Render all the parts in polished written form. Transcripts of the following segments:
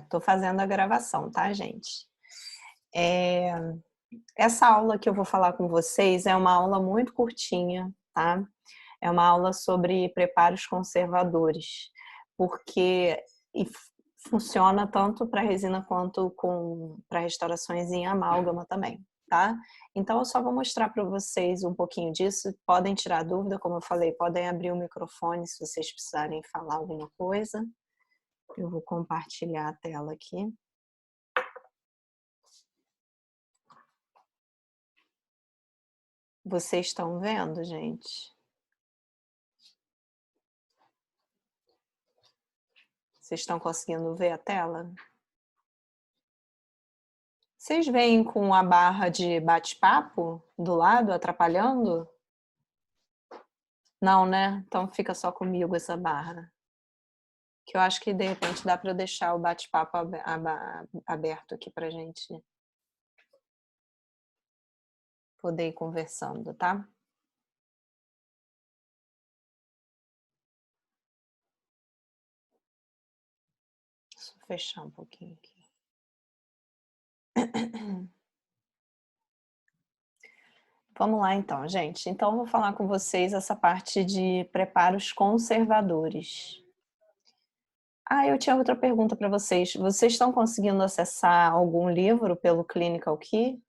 Tô fazendo a gravação, tá, gente? É, essa aula que eu vou falar com vocês é uma aula muito curtinha, tá? É uma aula sobre preparos conservadores, porque e funciona tanto para resina quanto para restaurações em amálgama também, tá? Então eu só vou mostrar para vocês um pouquinho disso. Podem tirar dúvida, como eu falei, podem abrir o microfone se vocês precisarem falar alguma coisa. Eu vou compartilhar a tela aqui. Vocês estão vendo, gente? Vocês estão conseguindo ver a tela? Vocês veem com a barra de bate-papo do lado, atrapalhando? Não, né? Então fica só comigo essa barra. Que eu acho que de repente dá para eu deixar o bate-papo aberto aqui pra gente poder ir conversando, tá? Deixa eu fechar um pouquinho aqui. Vamos lá então, gente. Então eu vou falar com vocês essa parte de preparos conservadores. Eu tinha outra pergunta para vocês. Vocês estão conseguindo acessar algum livro pelo Clinical Key?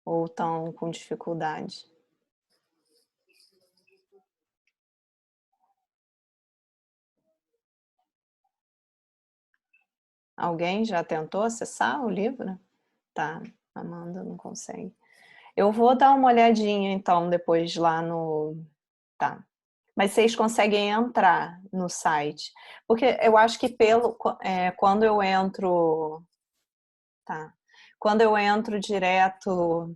Ou estão com dificuldade? Alguém já tentou acessar o livro? Tá, Amanda não consegue. Eu vou dar uma olhadinha então depois lá no... Tá. Mas vocês conseguem entrar no site? Porque eu acho que quando eu entro... Tá. Quando eu entro direto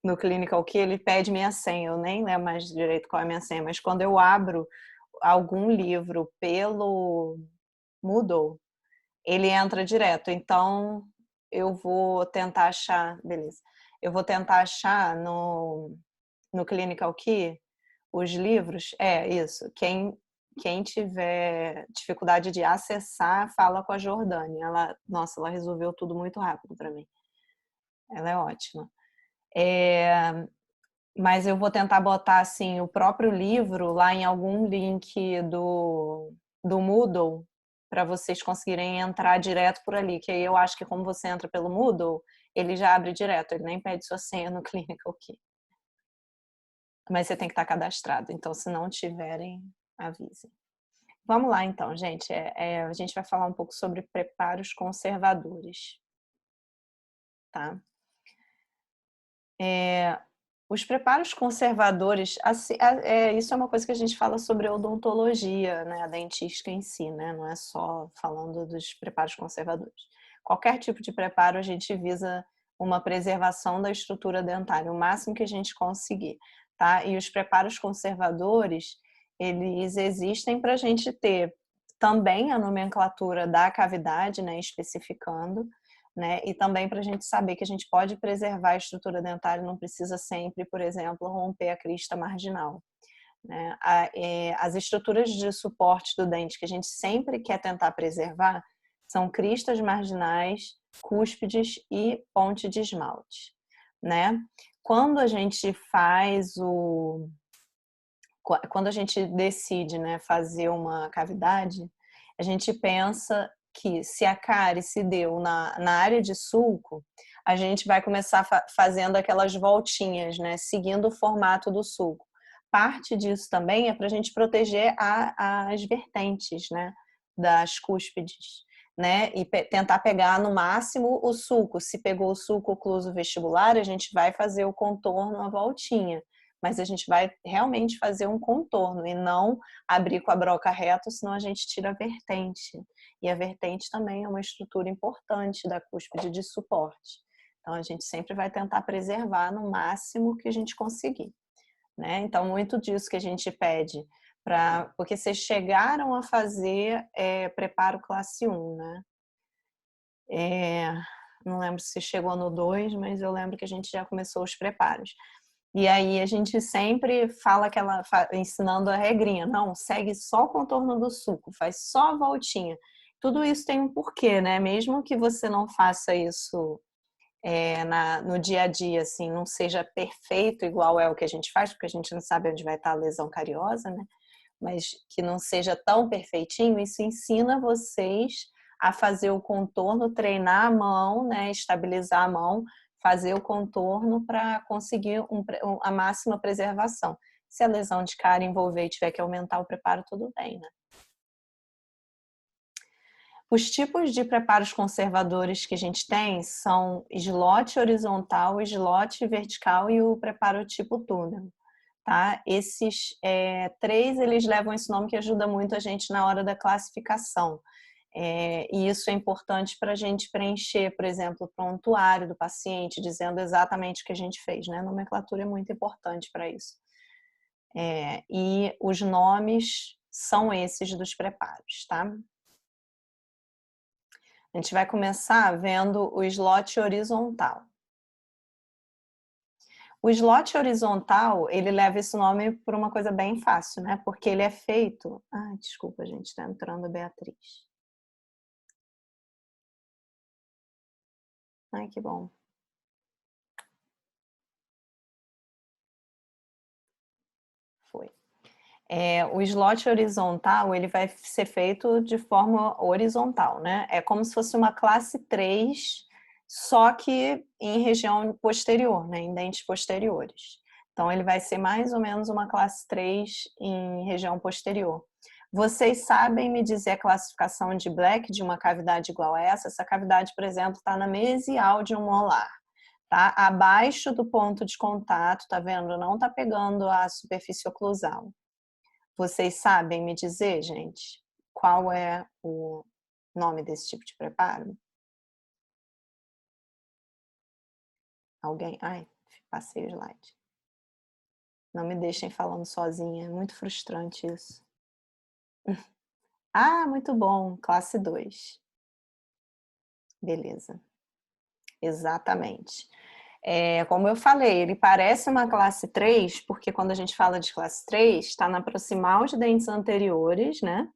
no Clinical Key, ele pede minha senha. Eu nem lembro mais direito qual é a minha senha, mas quando eu abro algum livro pelo Moodle, ele entra direto. Então, eu vou tentar achar... Beleza. Eu vou tentar achar no Clinical Key os livros. É, isso. Quem tiver dificuldade de acessar, fala com a Jordânia. Nossa, ela resolveu tudo muito rápido para mim. Ela é ótima. Mas eu vou tentar botar assim o próprio livro lá em algum link do Moodle para vocês conseguirem entrar direto por ali, que aí eu acho que como você entra pelo Moodle, ele já abre direto, ele nem pede sua senha no Clinical Key. Mas você tem que estar cadastrado, então se não tiverem, avisem. Vamos lá então, gente. A gente vai falar um pouco sobre preparos conservadores, tá? Os preparos conservadores, isso é uma coisa que a gente fala sobre odontologia, né, a dentística em si, né, não é só falando dos preparos conservadores. Qualquer tipo de preparo a gente visa uma preservação da estrutura dentária, o máximo que a gente conseguir, tá? E os preparos conservadores, eles existem para a gente ter também a nomenclatura da cavidade, né, especificando, né? E também para a gente saber que a gente pode preservar a estrutura dentária, não precisa sempre, por exemplo, romper a crista marginal, né? As estruturas de suporte do dente que a gente sempre quer tentar preservar são cristas marginais, cúspides e ponte de esmalte, né? Quando a gente quando a gente decide, né, fazer uma cavidade, a gente pensa que se a cárie se deu na área de sulco, a gente vai começar fazendo aquelas voltinhas, né, seguindo o formato do sulco. Parte disso também é para a gente proteger as vertentes, né, das cúspides, né, e tentar pegar no máximo o sulco. Se pegou o sulco ocluso vestibular, a gente vai fazer o contorno, a voltinha, mas a gente vai realmente fazer um contorno e não abrir com a broca reta, senão a gente tira a vertente. E a vertente também é uma estrutura importante da cúspide de suporte. Então, a gente sempre vai tentar preservar no máximo que a gente conseguir, né? Então, muito disso que a gente pede, porque vocês chegaram a fazer preparo classe 1, né? Não lembro se chegou no 2, mas eu lembro que a gente já começou os preparos. E aí a gente sempre fala ensinando a regrinha, não, segue só o contorno do suco, faz só a voltinha. Tudo isso tem um porquê, né? Mesmo que você não faça isso no dia a dia, assim, não seja perfeito igual é o que a gente faz, porque a gente não sabe onde vai estar a lesão cariosa, né? Mas que não seja tão perfeitinho, isso ensina vocês a fazer o contorno, treinar a mão, né? Estabilizar a mão, fazer o contorno para conseguir a máxima preservação. Se a lesão de cárie envolver e tiver que aumentar o preparo, tudo bem, né? Os tipos de preparos conservadores que a gente tem são slot horizontal, slot vertical e o preparo tipo túnel. Tá? Esses três, eles levam esse nome que ajuda muito a gente na hora da classificação. E isso é importante para a gente preencher, por exemplo, o prontuário do paciente, dizendo exatamente o que a gente fez, né? A nomenclatura é muito importante para isso. E os nomes são esses dos preparos, tá? A gente vai começar vendo o slot horizontal. O slot horizontal, ele leva esse nome por uma coisa bem fácil, né? Porque ele é feito... Ah, desculpa, gente, tá entrando a Beatriz. Ai, que bom. Foi. O slot horizontal, ele vai ser feito de forma horizontal, né? É como se fosse uma classe 3, só que em região posterior, né? Em dentes posteriores. Então, ele vai ser mais ou menos uma classe 3 em região posterior. Vocês sabem me dizer a classificação de Black de uma cavidade igual a essa? Essa cavidade, por exemplo, está na mesial de um molar. Tá? Abaixo do ponto de contato, tá vendo? Não tá pegando a superfície oclusal. Vocês sabem me dizer, gente, qual é o nome desse tipo de preparo? Alguém? Ai, passei o slide. Não me deixem falando sozinha, é muito frustrante isso. Ah, muito bom, classe 2. Beleza. Exatamente. Como eu falei, ele parece uma classe 3, porque quando a gente fala de classe 3, está na proximal de dentes anteriores, né?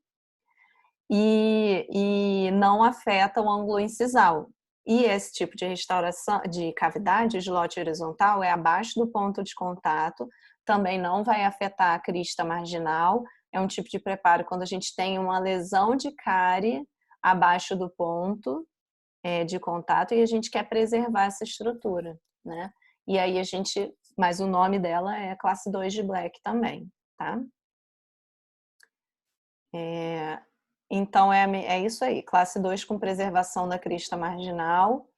E não afeta o ângulo incisal. E esse tipo de restauração, de cavidade, o slot horizontal, é abaixo do ponto de contato, também não vai afetar a crista marginal. É um tipo de preparo quando a gente tem uma lesão de cárie abaixo do ponto de contato e a gente quer preservar essa estrutura, né? E aí mas o nome dela é classe 2 de Black também, tá? Então é isso aí, classe 2 com preservação da crista marginal.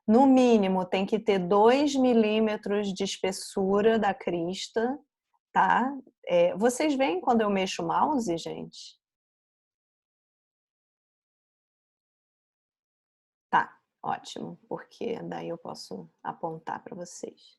No mínimo tem que ter 2 milímetros de espessura da crista, tá? Vocês veem quando eu mexo o mouse, gente? Tá, ótimo, porque daí eu posso apontar para vocês.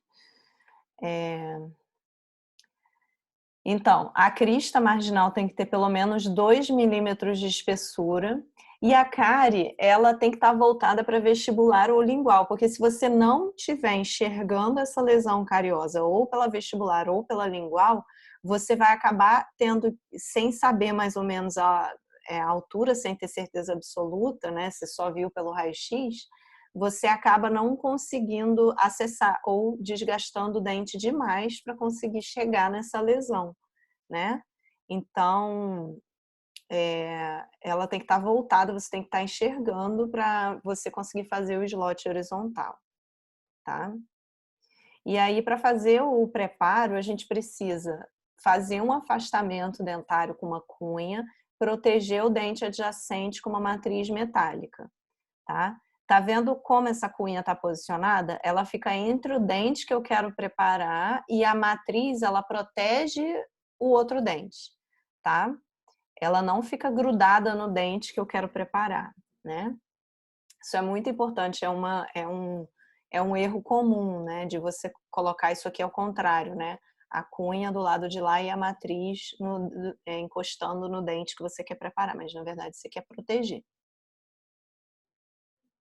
Então, a crista marginal tem que ter pelo menos 2 milímetros de espessura e a cárie, ela tem que estar voltada para vestibular ou lingual, porque se você não estiver enxergando essa lesão cariosa ou pela vestibular ou pela lingual, você vai acabar tendo, sem saber mais ou menos a altura, sem ter certeza absoluta, né? Você só viu pelo raio-x, você acaba não conseguindo acessar ou desgastando o dente demais para conseguir chegar nessa lesão, né? Então, ela tem que estar voltada, você tem que estar enxergando para você conseguir fazer o slot horizontal, tá? E aí, para fazer o preparo, a gente precisa fazer um afastamento dentário com uma cunha, proteger o dente adjacente com uma matriz metálica, tá? Tá vendo como essa cunha está posicionada? Ela fica entre o dente que eu quero preparar e a matriz, ela protege o outro dente, tá? Ela não fica grudada no dente que eu quero preparar, né? Isso é muito importante, é um erro comum, né? De você colocar isso aqui ao contrário, né? A cunha do lado de lá e a matriz encostando no dente que você quer preparar, mas na verdade você quer proteger.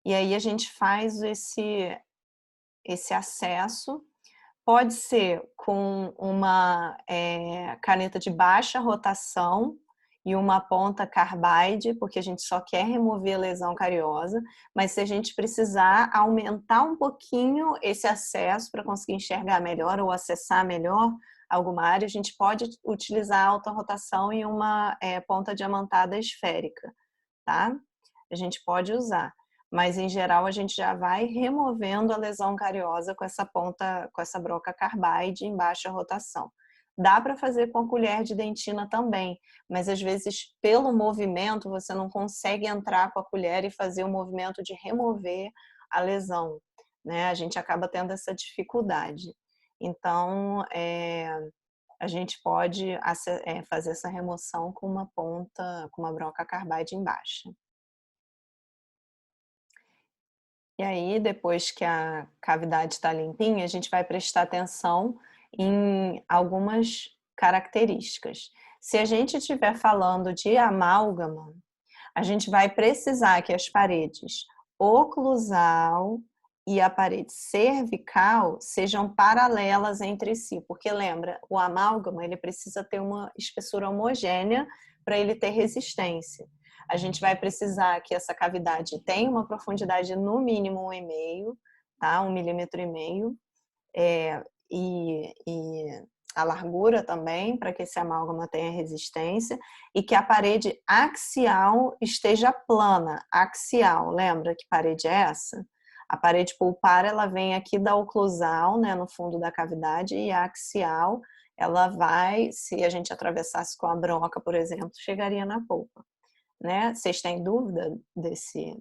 E aí a gente faz esse acesso Pode ser com uma caneta de baixa rotação e uma ponta carbide, porque a gente só quer remover a lesão cariosa, mas se a gente precisar aumentar um pouquinho esse acesso para conseguir enxergar melhor ou acessar melhor alguma área, a gente pode utilizar a alta rotação e uma ponta diamantada esférica, tá? A gente pode usar, mas em geral a gente já vai removendo a lesão cariosa com essa ponta, com essa broca carbide em baixa rotação. Dá para fazer com a colher de dentina também, mas às vezes pelo movimento você não consegue entrar com a colher e fazer o movimento de remover a lesão, né? A gente acaba tendo essa dificuldade. Então, a gente pode fazer essa remoção com uma ponta, com uma broca carbide em baixa. E aí, depois que a cavidade está limpinha, a gente vai prestar atenção em algumas características. Se a gente estiver falando de amálgama, a gente vai precisar que as paredes oclusal e a parede cervical sejam paralelas entre si, porque lembra, o amálgama ele precisa ter uma espessura homogênea para ele ter resistência. A gente vai precisar que essa cavidade tenha uma profundidade no mínimo 1,5, tá? 1,5 mm, e a largura também, para que esse amálgama tenha resistência, e que a parede axial esteja plana. Axial, lembra que parede é essa? A parede pulpar, ela vem aqui da oclusal, né, no fundo da cavidade, e a axial, ela vai, se a gente atravessasse com a broca, por exemplo, chegaria na polpa. Né? Vocês têm dúvida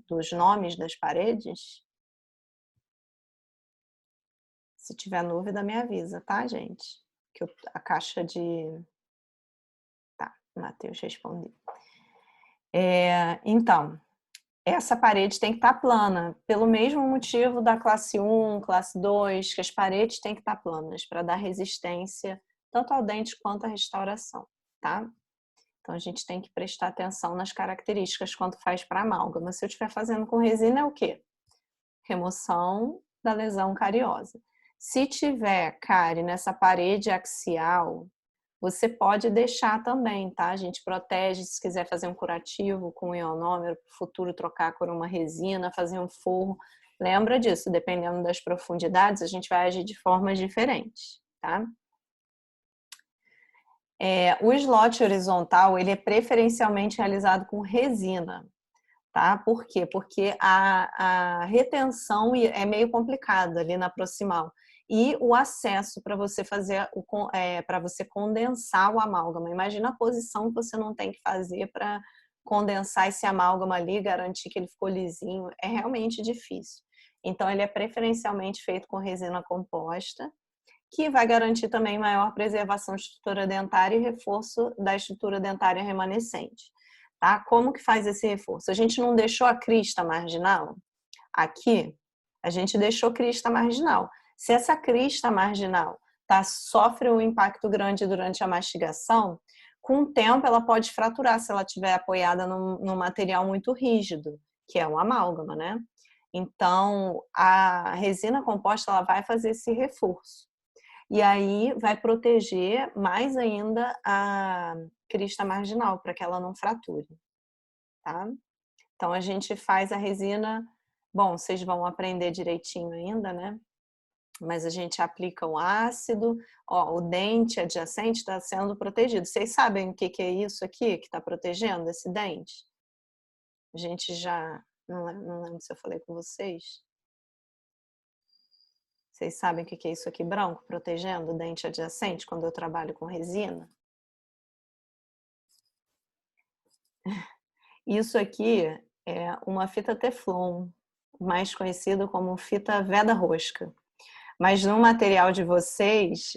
dos nomes das paredes? Se tiver dúvida, me avisa, tá, gente? Que a caixa de... Tá, Matheus respondeu. Então, essa parede tem que estar plana, pelo mesmo motivo da classe 1, classe 2, que as paredes têm que estar planas, para dar resistência tanto ao dente quanto à restauração, tá? Então, a gente tem que prestar atenção nas características quando faz para amálgama. Se eu estiver fazendo com resina, é o quê? Remoção da lesão cariosa. Se tiver cárie nessa parede axial, você pode deixar também, tá? A gente protege, se quiser fazer um curativo com ionômero, para o futuro trocar por uma resina, fazer um forro. Lembra disso, dependendo das profundidades, a gente vai agir de formas diferentes, tá? O slot horizontal, ele é preferencialmente realizado com resina, tá? Por quê? Porque a retenção é meio complicada ali na proximal. E o acesso para você fazer, para você condensar o amálgama. Imagina a posição que você não tem que fazer para condensar esse amálgama ali, garantir que ele ficou lisinho. É realmente difícil. Então, ele é preferencialmente feito com resina composta, que vai garantir também maior preservação da estrutura dentária e reforço da estrutura dentária remanescente. Tá? Como que faz esse reforço? A gente não deixou a crista marginal? Aqui, a gente deixou crista marginal. Se essa crista marginal sofre um impacto grande durante a mastigação, com o tempo ela pode fraturar se ela estiver apoiada num material muito rígido, que é um amálgama, né? Então, a resina composta ela vai fazer esse reforço. E aí vai proteger mais ainda a crista marginal, para que ela não frature, tá? Então, a gente faz a resina... Bom, vocês vão aprender direitinho ainda, né? Mas a gente aplica o ácido, ó, o dente adjacente está sendo protegido. Vocês sabem o que é isso aqui que está protegendo esse dente? A gente já... Não lembro se eu falei com vocês. Vocês sabem o que é isso aqui branco, protegendo o dente adjacente quando eu trabalho com resina? Isso aqui é uma fita Teflon, mais conhecido como fita veda-rosca. Mas no material de vocês,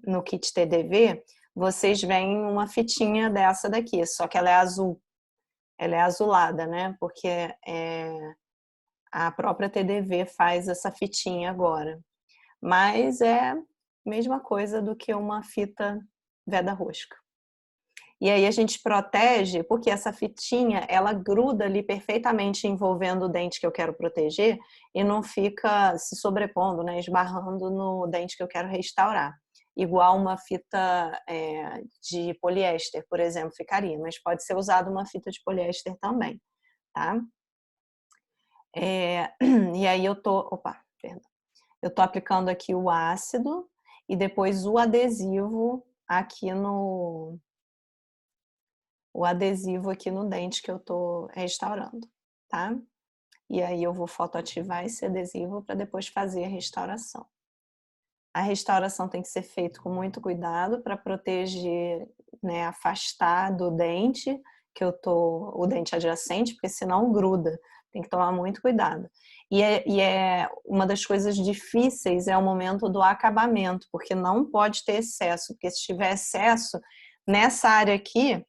no kit TDV, vocês veem uma fitinha dessa daqui, só que ela é azul. Ela é azulada, né? Porque a própria TDV faz essa fitinha agora. Mas é a mesma coisa do que uma fita veda-rosca. E aí a gente protege, porque essa fitinha, ela gruda ali perfeitamente envolvendo o dente que eu quero proteger e não fica se sobrepondo, né, esbarrando no dente que eu quero restaurar. Igual uma fita de poliéster, por exemplo, ficaria, mas pode ser usada uma fita de poliéster também, tá? E aí eu tô aplicando aqui o ácido e depois o adesivo aqui no dente que eu tô restaurando, tá? E aí eu vou fotoativar esse adesivo para depois fazer a restauração. A restauração tem que ser feita com muito cuidado para proteger, né, afastar do dente o dente adjacente, porque senão gruda. Tem que tomar muito cuidado. E uma das coisas difíceis é o momento do acabamento, porque não pode ter excesso, porque se tiver excesso, nessa área aqui,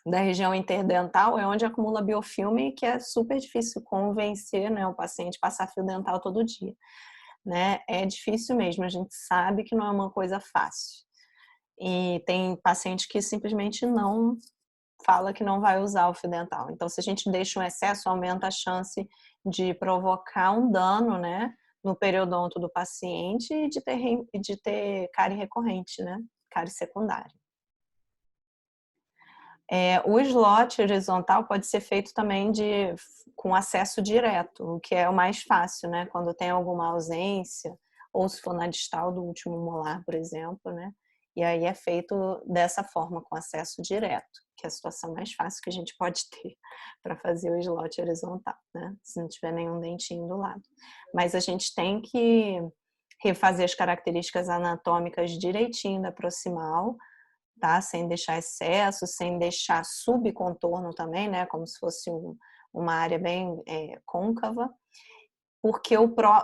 da região interdental, é onde acumula biofilme, que é super difícil convencer, né, o paciente a passar fio dental todo dia. Né? É difícil mesmo, a gente sabe que não é uma coisa fácil. E tem paciente que simplesmente não fala que não vai usar o fio dental. Então, se a gente deixa um excesso, aumenta a chance de provocar um dano, né, no periodonto do paciente e de ter cárie recorrente, né, cárie secundária. O slot horizontal pode ser feito também com acesso direto, o que é o mais fácil, né? Quando tem alguma ausência, ou se for na distal do último molar, por exemplo, né? E aí é feito dessa forma, com acesso direto, que é a situação mais fácil que a gente pode ter para fazer o slot horizontal, né? Se não tiver nenhum dentinho do lado. Mas a gente tem que refazer as características anatômicas direitinho da proximal, tá? Sem deixar excesso, sem deixar subcontorno também, né? Como se fosse uma área bem côncava. Porque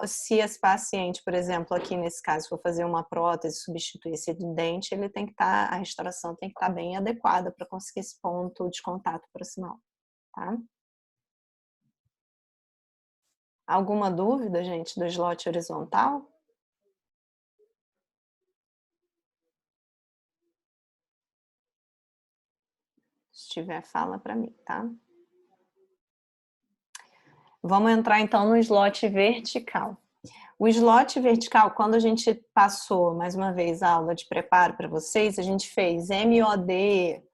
se esse paciente, por exemplo, aqui nesse caso, for fazer uma prótese, substituir esse dente, ele tem que estar, a restauração tem que estar bem adequada para conseguir esse ponto de contato proximal, tá? Alguma dúvida, gente, do slot horizontal? Se tiver, fala para mim, tá? Vamos entrar então no slot vertical. O slot vertical, quando a gente passou, mais uma vez, a aula de preparo para vocês, a gente fez MOD,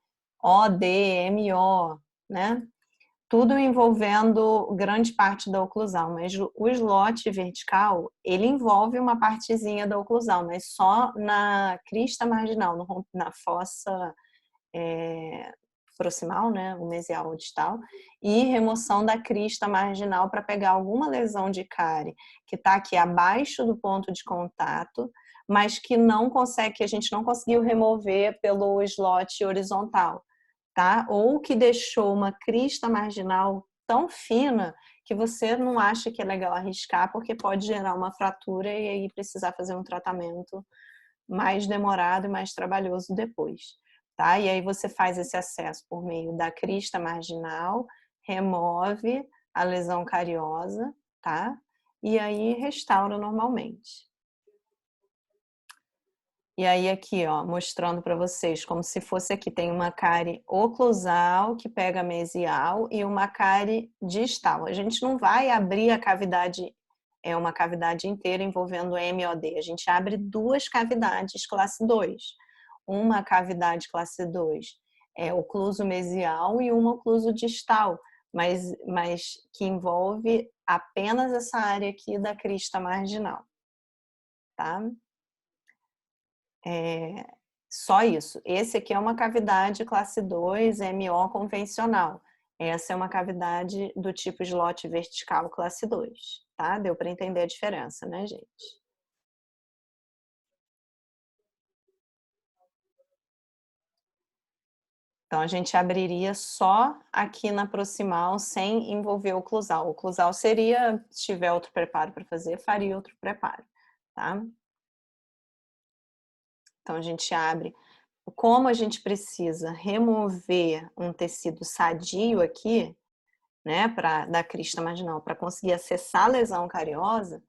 OD, MO, né? Tudo envolvendo grande parte da oclusão, mas o slot vertical, ele envolve uma partezinha da oclusão, mas só na crista marginal, na fossa proximal, né, o mesial ou distal, e remoção da crista marginal para pegar alguma lesão de cárie que está aqui abaixo do ponto de contato, mas que a gente não conseguiu remover pelo slot horizontal, tá? Ou que deixou uma crista marginal tão fina que você não acha que é legal arriscar, porque pode gerar uma fratura e aí precisar fazer um tratamento mais demorado e mais trabalhoso depois. Tá? E aí você faz esse acesso por meio da crista marginal, remove a lesão cariosa, tá? E aí restaura normalmente. E aí aqui, ó, mostrando para vocês como se fosse aqui, tem uma cárie oclusal que pega mesial e uma cárie distal. A gente não vai abrir a cavidade, uma cavidade inteira envolvendo MOD. A gente abre duas cavidades classe 2. Uma cavidade classe 2 é ocluso mesial e uma ocluso distal, mas que envolve apenas essa área aqui da crista marginal, tá? Só isso. Esse aqui é uma cavidade classe 2 MO convencional. Essa é uma cavidade do tipo slot vertical classe 2, tá? Deu para entender a diferença, né, gente? Então, a gente abriria só aqui na proximal, sem envolver o oclusal. O oclusal seria, se tiver outro preparo para fazer, faria outro preparo, tá? Então, a gente abre. Como a gente precisa remover um tecido sadio aqui, né, da crista marginal, para conseguir acessar a lesão cariosa,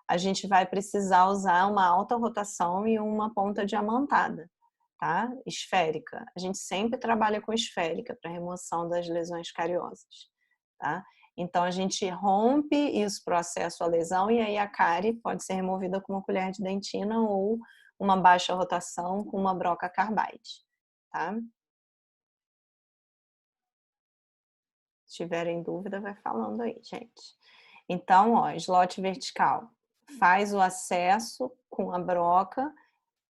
a gente vai precisar usar uma alta rotação e uma ponta diamantada. tá? Esférica. A gente sempre trabalha com esférica para remoção das lesões cariosas, tá? Então, a gente rompe isso para o acesso à lesão e aí a cárie pode ser removida com uma colher de dentina ou uma baixa rotação com uma broca carbide, tá? Se tiverem dúvida, vai falando aí, gente. Então, ó, slot vertical. Faz o acesso com a broca.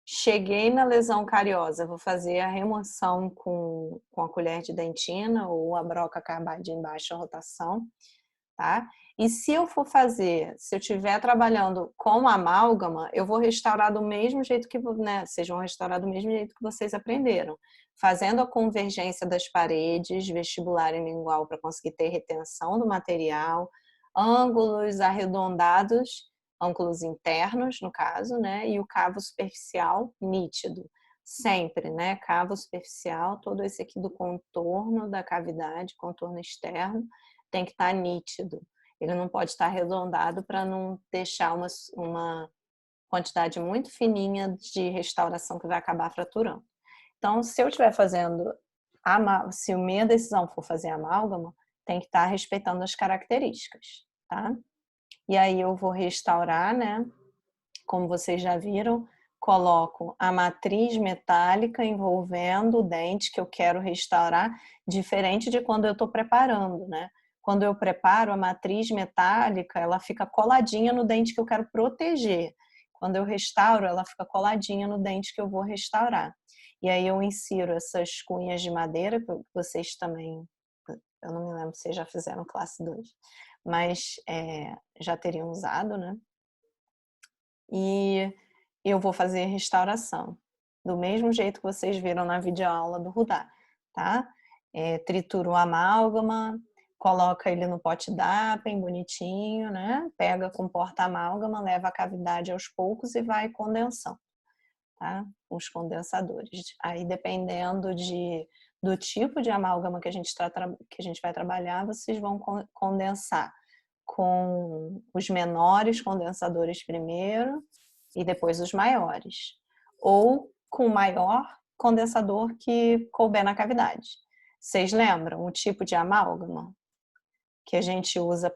Cheguei na lesão cariosa, vou fazer a remoção com a colher de dentina ou a broca carbide em baixa rotação, tá? E se eu for fazer, se eu estiver trabalhando com amálgama, eu vou restaurar do mesmo jeito que, né, vocês vão restaurar do mesmo jeito que vocês aprenderam, fazendo a convergência das paredes vestibular e lingual para conseguir ter retenção do material, ângulos arredondados, ângulos internos, no caso, né, e o cavo superficial nítido. Sempre, né? Cavo superficial, todo esse aqui do contorno da cavidade, contorno externo, tem que estar nítido. Ele não pode estar arredondado para não deixar uma quantidade muito fininha de restauração que vai acabar fraturando. Então, se eu estiver fazendo, se a minha decisão for fazer amálgama, tem que estar respeitando as características, tá? E aí eu vou restaurar, né? Como vocês já viram, coloco a matriz metálica envolvendo o dente que eu quero restaurar, diferente de quando eu estou preparando, né? Quando eu preparo a matriz metálica, ela fica coladinha no dente que eu quero proteger. Quando eu restauro, ela fica coladinha no dente que eu vou restaurar. E aí eu insiro essas cunhas de madeira, que vocês também, eu não me lembro se vocês já fizeram classe 2, mas já teriam usado, né? E eu vou fazer restauração, do mesmo jeito que vocês viram na videoaula do Rudá, tá? Tritura o amálgama, coloca ele no pote d'ápien, bonitinho, né? Pega com porta-amálgama, leva a cavidade aos poucos e vai condensando, tá? Os condensadores. Aí, dependendo do tipo de amálgama que a gente vai trabalhar, vocês vão condensar com os menores condensadores primeiro e depois os maiores. Ou com o maior condensador que couber na cavidade. Vocês lembram o tipo de amálgama que a gente usa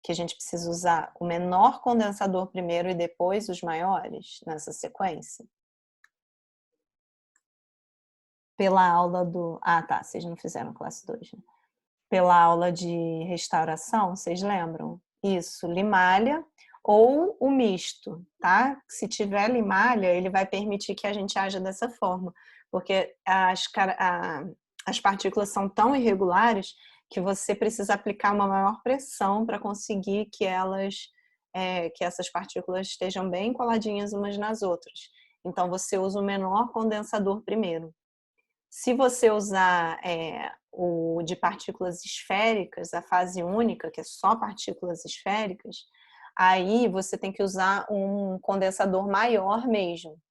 que a gente precisa usar o menor condensador primeiro e depois os maiores nessa sequência? Pela aula do... Ah, tá, vocês não fizeram classe 2, né? Pela aula de restauração, vocês lembram? Isso, limalha ou o misto, tá? Se tiver limalha, ele vai permitir que a gente haja dessa forma, porque as partículas são tão irregulares que você precisa aplicar uma maior pressão para conseguir que que essas partículas estejam bem coladinhas umas nas outras. Então, você usa o menor condensador primeiro. Se você usar o de partículas esféricas, a fase única, que é só partículas esféricas, aí você tem que usar um condensador maior mesmo,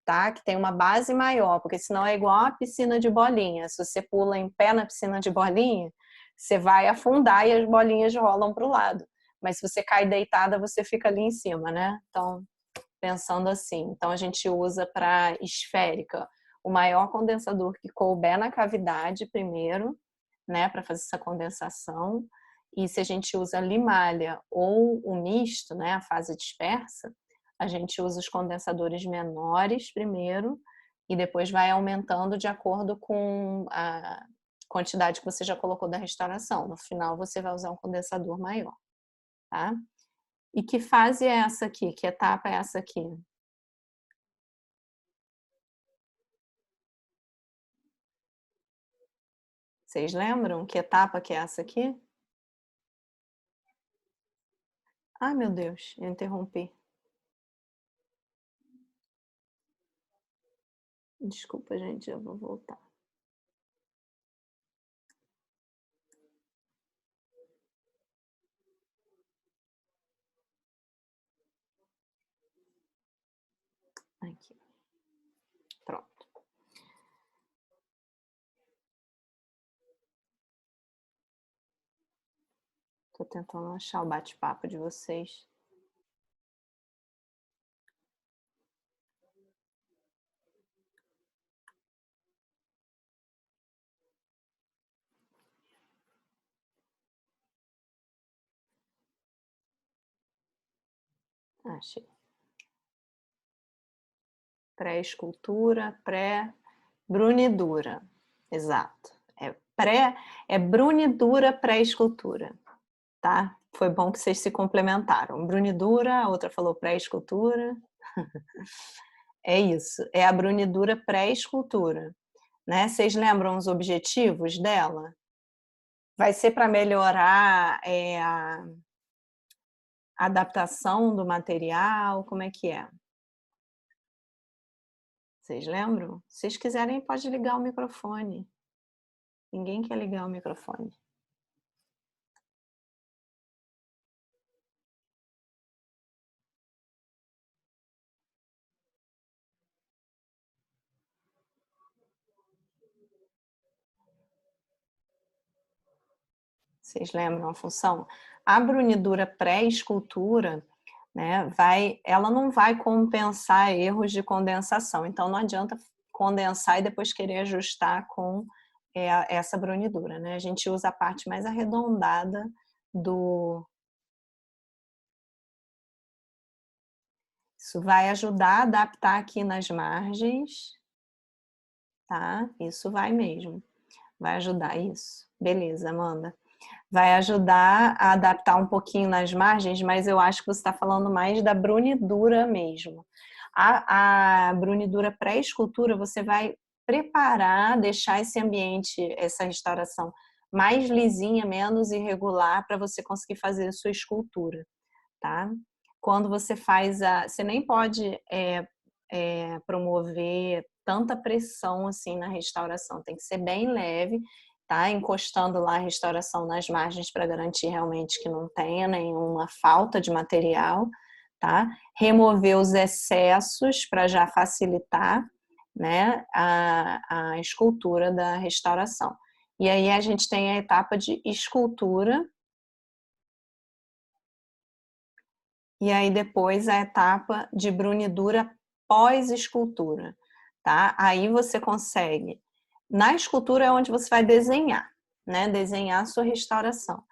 tá? Que tem uma base maior, porque senão é igual a piscina de bolinha. Se você pula em pé na piscina de bolinha, você vai afundar e as bolinhas rolam para o lado. Mas se você cai deitada, você fica ali em cima, né? Então, pensando assim. Então, a gente usa para esférica o maior condensador que couber na cavidade primeiro, né, para fazer essa condensação. E se a gente usa limalha ou o misto, né, a fase dispersa, a gente usa os condensadores menores primeiro e depois vai aumentando de acordo com a quantidade que você já colocou da restauração. No final, você vai usar um condensador maior, tá? E que fase é essa aqui? Que etapa é essa aqui? Vocês lembram que etapa que é essa aqui? Ai, meu Deus, eu interrompi. Desculpa, gente, eu vou voltar. Aqui. Pronto. Tô tentando achar o bate-papo de vocês. Achei. Pré-escultura, pré-brunidura. Exato. É brunidura pré-escultura, tá? Foi bom que vocês se complementaram. Brunidura, a outra falou pré-escultura. É isso, é a brunidura pré-escultura, né? Vocês lembram os objetivos dela? Vai ser para melhorar a adaptação do material, como é que é? Vocês lembram? Se vocês quiserem, pode ligar o microfone. Ninguém quer ligar o microfone. Vocês lembram a função? A brunidura pré-escultura, né, ela não vai compensar erros de condensação. Então, não adianta condensar e depois querer ajustar com essa brunidura, né? A gente usa a parte mais arredondada do... Isso vai ajudar a adaptar aqui nas margens, tá? Isso vai mesmo. Vai ajudar isso. Beleza, Amanda. Vai ajudar a adaptar um pouquinho nas margens, mas eu acho que você está falando mais da brunidura mesmo. A brunidura pré-escultura, você vai preparar, deixar esse ambiente, essa restauração mais lisinha, menos irregular, para você conseguir fazer a sua escultura, tá? Quando você faz você nem pode promover tanta pressão assim na restauração, tem que ser bem leve, tá? Encostando lá a restauração nas margens para garantir realmente que não tenha nenhuma falta de material, tá? Remover os excessos para já facilitar, né, a escultura da restauração. E aí a gente tem a etapa de escultura, e aí depois a etapa de brunidura pós-escultura, tá? Aí você consegue, na escultura é onde você vai desenhar, né? Desenhar a sua restauração.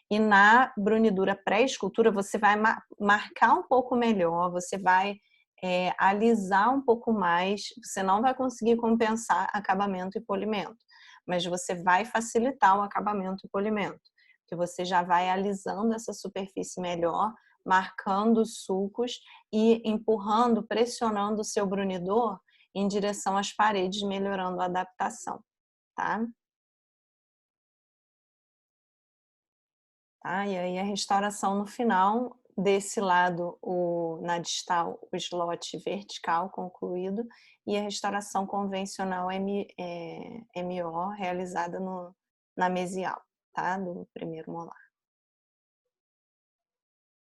E na brunidura pré-escultura você vai marcar um pouco melhor, você vai alisar um pouco mais, você não vai conseguir compensar acabamento e polimento, mas você vai facilitar o acabamento e polimento, que você já vai alisando essa superfície melhor, marcando os sulcos e empurrando, pressionando o seu brunidor em direção às paredes, melhorando a adaptação, tá? Tá? E aí a restauração no final, desse lado, na distal, o slot vertical concluído, e a restauração convencional MO, realizada na mesial, tá? Do primeiro molar.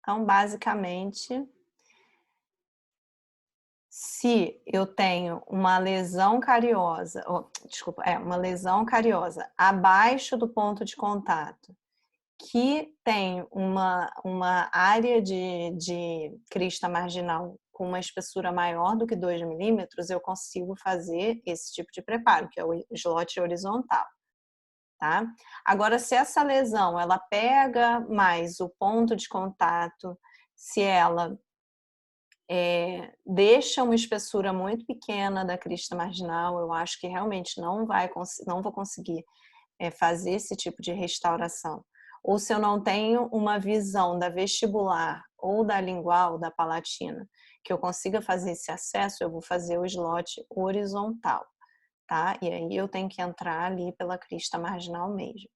Então, basicamente, se eu tenho uma lesão cariosa, uma lesão cariosa abaixo do ponto de contato, que tem uma área de crista marginal com uma espessura maior do que 2 milímetros, eu consigo fazer esse tipo de preparo, que é o slot horizontal. Tá? Agora, se essa lesão ela pega mais o ponto de contato, se ela deixa uma espessura muito pequena da crista marginal, eu acho que realmente não vou conseguir fazer esse tipo de restauração. Ou se eu não tenho uma visão da vestibular ou da lingual, da palatina, que eu consiga fazer esse acesso, eu vou fazer o slot horizontal, tá? E aí eu tenho que entrar ali pela crista marginal mesmo.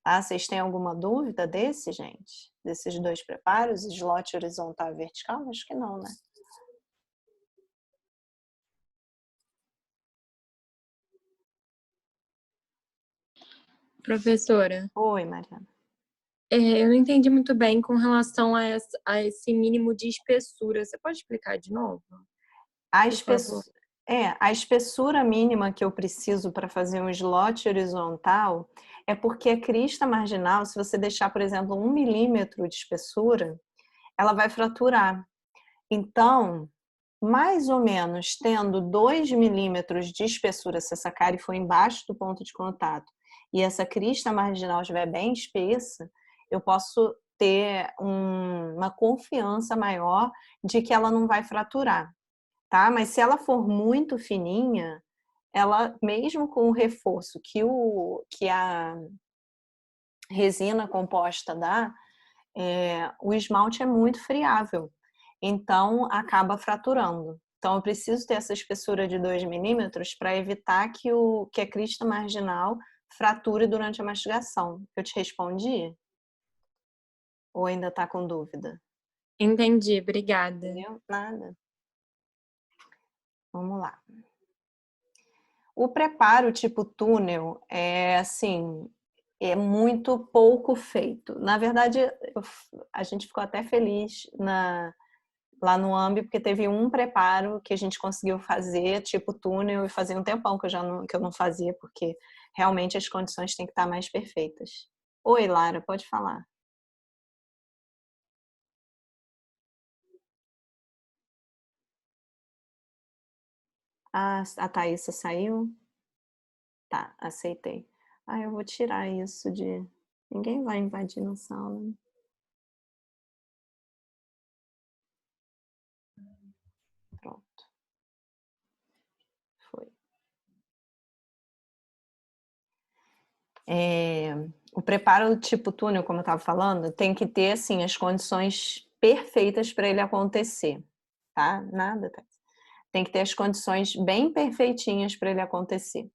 Tá? Vocês têm alguma dúvida desse, gente? Desses dois preparos, slot horizontal e vertical? Acho que não, né? Professora, Oi, Mariana. eu não entendi muito bem com relação a esse mínimo de espessura. Você pode explicar de novo? A espessura mínima que eu preciso para fazer um slot horizontal é porque a crista marginal, se você deixar, por exemplo, 1 milímetro de espessura, ela vai fraturar. Então, mais ou menos tendo 2 milímetros de espessura, se essa cárie for embaixo do ponto de contato e essa crista marginal estiver bem espessa, eu posso ter uma confiança maior de que ela não vai fraturar, tá? Mas se ela for muito fininha, ela, mesmo com o reforço que a resina composta dá, o esmalte é muito friável, então acaba fraturando. Então eu preciso ter essa espessura de 2 milímetros para evitar que a crista marginal frature durante a mastigação. Eu te respondi? Ou ainda está com dúvida? Entendi, obrigada. Entendeu? Nada. Vamos lá. O preparo tipo túnel é assim, é muito pouco feito. Na verdade, a gente ficou até feliz lá no AMB, porque teve um preparo que a gente conseguiu fazer, tipo túnel, e fazia um tempão que eu não fazia, porque realmente as condições têm que estar mais perfeitas. Oi, Lara, pode falar. A Thaísa saiu? Tá, aceitei. Eu vou tirar isso de... Ninguém vai invadir na sala. Pronto. Foi. O preparo do tipo túnel, como eu estava falando, tem que ter assim, as condições perfeitas para ele acontecer, tá? Nada, tá? Tem que ter as condições bem perfeitinhas para ele acontecer.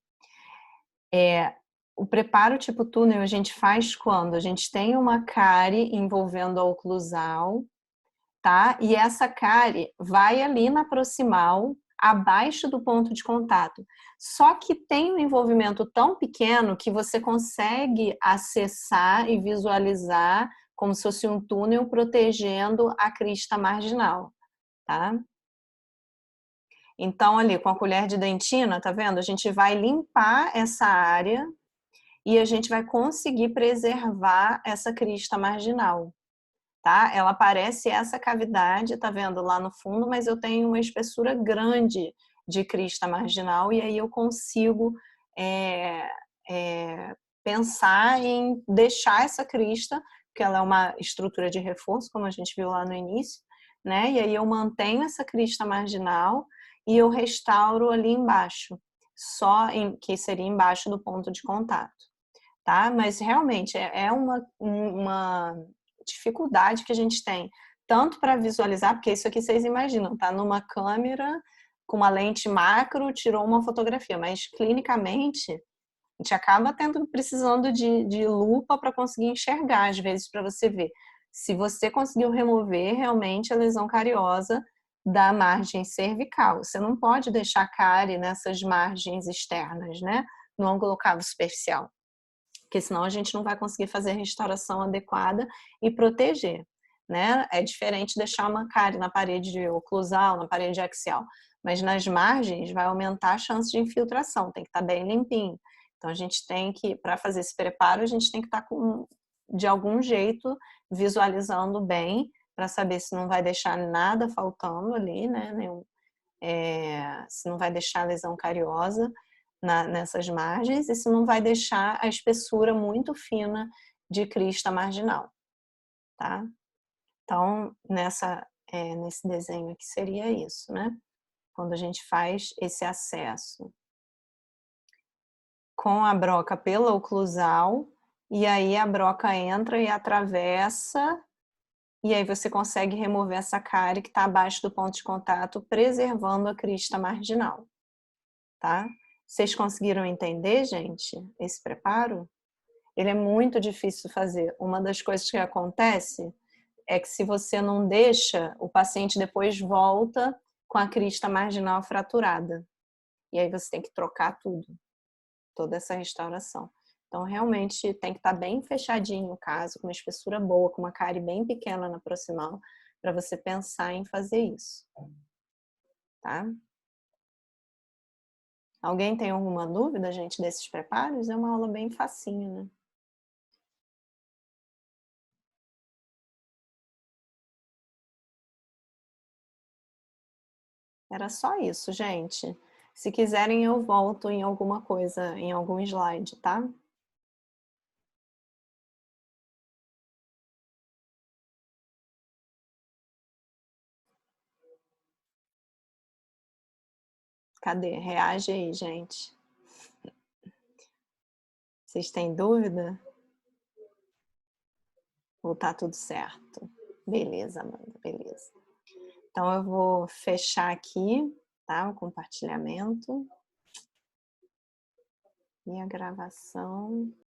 O preparo tipo túnel a gente faz quando a gente tem uma cárie envolvendo a oclusal, tá? E essa cárie vai ali na proximal, abaixo do ponto de contato. Só que tem um envolvimento tão pequeno que você consegue acessar e visualizar como se fosse um túnel protegendo a crista marginal, tá? Então, ali com a colher de dentina, tá vendo? A gente vai limpar essa área e a gente vai conseguir preservar essa crista marginal, tá? Ela parece essa cavidade, tá vendo lá no fundo, mas eu tenho uma espessura grande de crista marginal e aí eu consigo pensar em deixar essa crista, porque ela é uma estrutura de reforço, como a gente viu lá no início, né? E aí eu mantenho essa crista marginal e eu restauro ali embaixo, que seria embaixo do ponto de contato, tá? Mas realmente é uma dificuldade que a gente tem, tanto para visualizar, porque isso aqui vocês imaginam, tá numa câmera com uma lente macro, tirou uma fotografia, mas clinicamente a gente acaba precisando de lupa para conseguir enxergar, às vezes, para você ver. Se você conseguiu remover realmente a lesão cariosa da margem cervical, você não pode deixar cárie nessas margens externas, né? No ângulo cavo superficial, porque senão a gente não vai conseguir fazer a restauração adequada e proteger, né? É diferente deixar uma cárie na parede oclusal, na parede axial, mas nas margens vai aumentar a chance de infiltração, tem que estar bem limpinho. Então a gente tem que, para fazer esse preparo, a gente tem que estar de algum jeito visualizando bem para saber se não vai deixar nada faltando ali, né? Se não vai deixar a lesão cariosa nessas margens e se não vai deixar a espessura muito fina de crista marginal, tá? Então, nesse desenho aqui seria isso, né? Quando a gente faz esse acesso com a broca pela oclusal, e aí a broca entra e atravessa, e aí você consegue remover essa cárie que está abaixo do ponto de contato, preservando a crista marginal, tá? Vocês conseguiram entender, gente, esse preparo? Ele é muito difícil de fazer. Uma das coisas que acontece é que se você não deixa, o paciente depois volta com a crista marginal fraturada. E aí você tem que trocar tudo, toda essa restauração. Então, realmente tem que estar bem fechadinho o caso, com uma espessura boa, com uma cárie bem pequena na proximal, para você pensar em fazer isso. Tá? Alguém tem alguma dúvida, gente, desses preparos? É uma aula bem facinho, né? Era só isso, gente. Se quiserem, eu volto em alguma coisa, em algum slide, tá? Cadê? Reage aí, gente. Vocês têm dúvida? Ou tá tudo certo? Beleza, Amanda, beleza. Então, eu vou fechar aqui, tá? O compartilhamento. E a gravação.